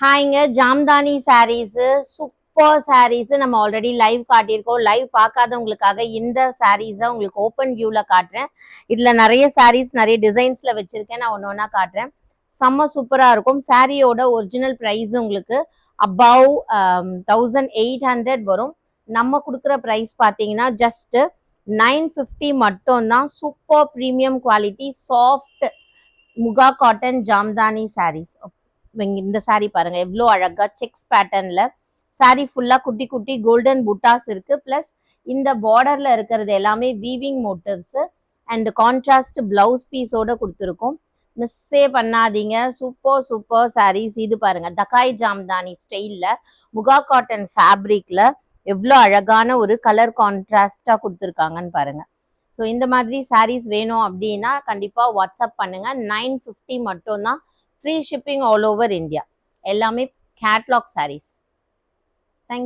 ஹாய்ங்க Jamdani saris super saris நம்ம already live காட்டியிருக்கோம். Live பார்க்காதவங்களுக்காக இந்த சாரீஸை உங்களுக்கு ஓப்பன் வியூவில் காட்டுறேன். இதில் நிறைய சாரீஸ் நிறைய டிசைன்ஸில் வச்சுருக்கேன். நான் ஒன்று ஒன்றா காட்டுறேன். செம்ம சூப்பராக இருக்கும். சாரியோட ஒரிஜினல் ப்ரைஸ் உங்களுக்கு அபவ் 1800 வரும். நம்ம கொடுக்குற ப்ரைஸ் பார்த்தீங்கன்னா ஜஸ்ட் 950 மட்டும்தான். Super premium quality soft muga cotton Jamdani saris. இந்த சாரீ பாருங்க எவ்வளோ அழகா செக்ஸ் பேட்டர்ன்ல சாரீ ஃபுல்லா குட்டி குட்டி கோல்டன் புட்டாஸ் இருக்கு. பிளஸ் இந்த பார்டர்ல இருக்கிறது எல்லாமே weaving motifs and contrast blouse பீஸோட கொடுத்துருக்கோம். மிஸ்ஸே பண்ணாதீங்க. Super super saris. இது பாருங்க தக்காய் ஜாம்தானி ஸ்டைல்ல முகா காட்டன் ஃபேப்ரிக்ல எவ்வளோ அழகான ஒரு கலர் கான்ட்ராஸ்டா கொடுத்துருக்காங்கன்னு பாருங்க. ஸோ இந்த மாதிரி சாரீஸ் வேணும் அப்படின்னா கண்டிப்பா வாட்ஸ்அப் பண்ணுங்க. 950 மட்டும்தான். Free shipping all over India. எல்லாமே கேட்லாக் சாரீஸ்.